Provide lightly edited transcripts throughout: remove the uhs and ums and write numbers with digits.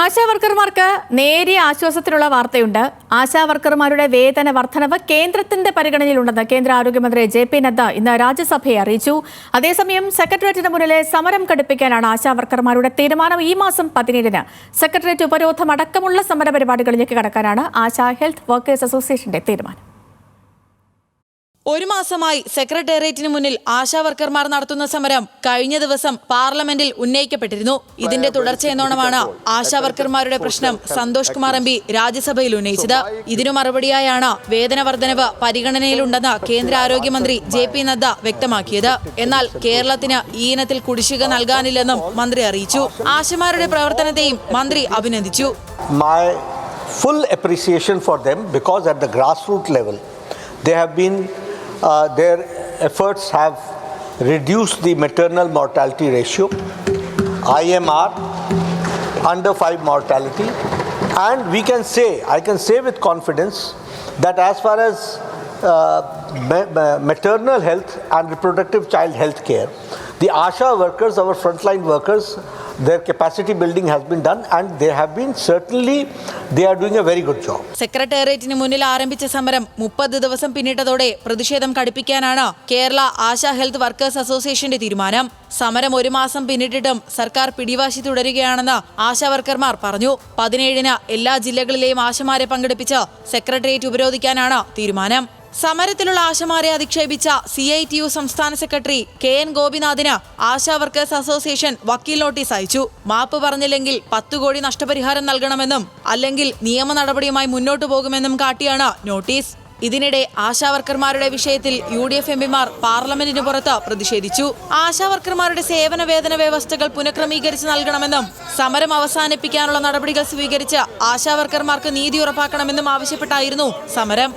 ആശാവർക്കർമാർക്ക് നേരിയ ആശ്വാസത്തിനുള്ള വാർത്തയുണ്ട്. ആശാവർക്കർമാരുടെ വേതന വർധനവ് കേന്ദ്രത്തിന്റെ പരിഗണനയിലുണ്ടെന്ന് കേന്ദ്ര ആരോഗ്യമന്ത്രി JP നദ്ദ ഇന്ന് രാജ്യസഭയെ അറിയിച്ചു. അതേസമയം സെക്രട്ടേറിയറ്റിന് മുന്നിലെ സമരം ഘടിപ്പിക്കാനാണ് ആശാവർക്കർമാരുടെ തീരുമാനം. ഈ മാസം 17-ന് സെക്രട്ടേറിയറ്റ് ഉപരോധം അടക്കമുള്ള സമരപരിപാടികളിലേക്ക് കടക്കാനാണ് ആശാ ഹെൽത്ത് വർക്കേഴ്സ് അസോസിയേഷന്റെ തീരുമാനം. ഒരു മാസമായി സെക്രട്ടേറിയറ്റിന് മുന്നിൽ ആശാവർക്കർമാർ നടത്തുന്ന സമരം കഴിഞ്ഞ ദിവസം പാർലമെന്റിൽ ഉന്നയിക്കപ്പെട്ടിരുന്നു. ഇതിന്റെ തുടർച്ചയെന്നോണമാണ് ആശാവർക്കർമാരുടെ പ്രശ്നം സന്തോഷ് കുമാർ MP രാജ്യസഭയിൽ ഉന്നയിച്ചത്. ഇതിനു മറുപടിയായാണ് വേതന വർധനവ് പരിഗണനയിലുണ്ടെന്ന് കേന്ദ്ര ആരോഗ്യമന്ത്രി JP നദ്ദ വ്യക്തമാക്കിയത്. എന്നാൽ കേരളത്തിന് ഈ ഇനത്തിൽ കുടിശ്ശിക നൽകാനില്ലെന്നും മന്ത്രി അറിയിച്ചു. ആശമാരുടെ പ്രവർത്തനത്തെയും മന്ത്രി അഭിനന്ദിച്ചു. My full appreciation for them because at the grassroots level they have been their efforts have reduced the maternal mortality ratio, IMR, under 5 mortality, and I can say with confidence that as far as maternal health and reproductive child health care, the ASHA workers, our frontline workers, their capacity building has been done and they are doing a very good job. സെക്രട്ടേറിയറ്റിന് മുന്നിൽ ആരംഭിച്ച സമരം 30 ദിവസം പിന്നിട്ടതോടെ പ്രതിഷേധം കടുപ്പിക്കാനാണ് Kerala ASHA health workers അസോസിയേഷന്റെ തീരുമാനം. സമരം ഒരു മാസം പിന്നിട്ടിട്ടും സർക്കാർ പിടിവാശി തുടരുകയാണെന്ന് ആശാവർക്കർമാർ പറഞ്ഞു. 17-ന് എല്ലാ ജില്ലകളിലെയും ആശമാരെ പങ്കെടുപ്പിച്ച് സെക്രട്ടേറിയറ്റ് ഉപരോധിക്കാനാണ് തീരുമാനം. സമരത്തിലുള്ള ആശമാരെ അധിക്ഷേപിച്ച CITU സംസ്ഥാന സെക്രട്ടറി KN ഗോപിനാഥിന് ആശാ വർക്കേഴ്സ് അസോസിയേഷൻ വക്കീൽ നോട്ടീസ് അയച്ചു. മാപ്പ് പറഞ്ഞില്ലെങ്കിൽ 10 കോടി നഷ്ടപരിഹാരം നൽകണമെന്നും അല്ലെങ്കിൽ നിയമ നടപടിയുമായി മുന്നോട്ടു പോകുമെന്നും കാട്ടിയാണ് നോട്ടീസ്. ഇതിനിടെ ആശാവർക്കർമാരുടെ വിഷയത്തിൽ UDF MPമാർ പാർലമെന്റിന് പുറത്ത് പ്രതിഷേധിച്ചു. ആശാവർക്കർമാരുടെ സേവന വേതന വ്യവസ്ഥകൾ പുനഃക്രമീകരിച്ച് നൽകണമെന്നും സമരം അവസാനിപ്പിക്കാനുള്ള നടപടികൾ സ്വീകരിച്ച് ആശാവർക്കർമാർക്ക് നീതി ഉറപ്പാക്കണമെന്നും ആവശ്യപ്പെട്ടായിരുന്നു സമരം.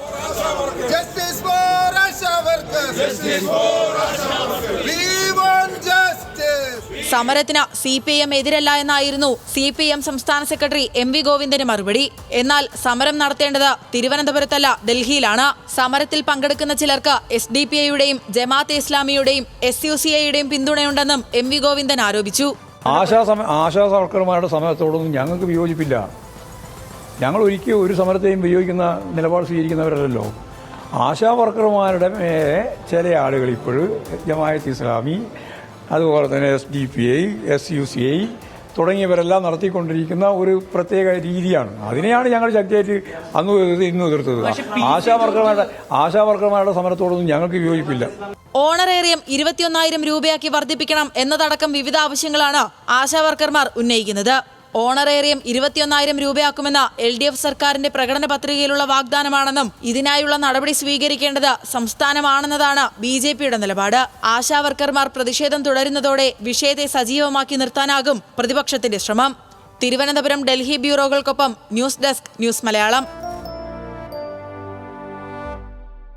സമരത്തിന് CPIM എതിരല്ല എന്നായിരുന്നു CPIM സംസ്ഥാന സെക്രട്ടറി MV ഗോവിന്ദന് മറുപടി. എന്നാൽ സമരം നടത്തേണ്ടത് തിരുവനന്തപുരത്തല്ല, ഡൽഹിയിലാണ്. സമരത്തിൽ പങ്കെടുക്കുന്ന ചിലർക്ക് SDPIയുടെയും ജമാഅത്തെ ഇസ്ലാമിയുടെയും SUCIയുടെയും പിന്തുണയുണ്ടെന്നും MV ഗോവിന്ദൻ ആരോപിച്ചു. ആശാ വർക്കർമാരുടെ സമരത്തോടൊന്നും ഞങ്ങൾക്ക് വിയോജിപ്പില്ല. ഞങ്ങൾ ഒരിക്കലും ഒരു സമരത്തെയും വിയോജിക്കുന്ന നിലപാട് സ്വീകരിക്കുന്നവരല്ലോ. ആശാ വർക്കർമാരുടെ ചില ആളുകൾ ഇപ്പോഴും ജമാഅത്തെ ഇസ്ലാമി, അതുപോലെ തന്നെ SDPI, SUCI തുടങ്ങിയവരെല്ലാം നടത്തിക്കൊണ്ടിരിക്കുന്ന ഒരു പ്രത്യേക രീതിയാണ്. അതിനെയാണ് ഞങ്ങൾ ശക്തിയായിട്ട് ഇന്ന് എതിർത്തത്. ആശാ വർക്കർമാരുടെ സമരത്തോടൊന്നും ഞങ്ങൾക്ക് വിയോജിപ്പില്ല. ഓണറേറിയം 21,000 രൂപയാക്കി വർദ്ധിപ്പിക്കണം എന്നതടക്കം വിവിധ ആവശ്യങ്ങളാണ് ആശാ വർക്കർമാർ ഉന്നയിക്കുന്നത്. ഓണറേറിയം 21,000 രൂപയാക്കുമെന്ന LDF സർക്കാരിന്റെ പ്രകടന പത്രികയിലുള്ള വാഗ്ദാനമാണെന്നും ഇതിനായുള്ള നടപടി സ്വീകരിക്കേണ്ടത് സംസ്ഥാനമാണെന്നതാണ് BJPയുടെ നിലപാട്. ആശാ വർക്കർമാർ പ്രതിഷേധം തുടരുന്നതോടെ വിഷയത്തെ സജീവമാക്കി നിർത്താനാകും പ്രതിപക്ഷത്തിന്റെ ശ്രമം. തിരുവനന്തപുരം, ഡൽഹി ബ്യൂറോകൾക്കൊപ്പം ന്യൂസ് ഡെസ്ക്, ന്യൂസ് മലയാളം.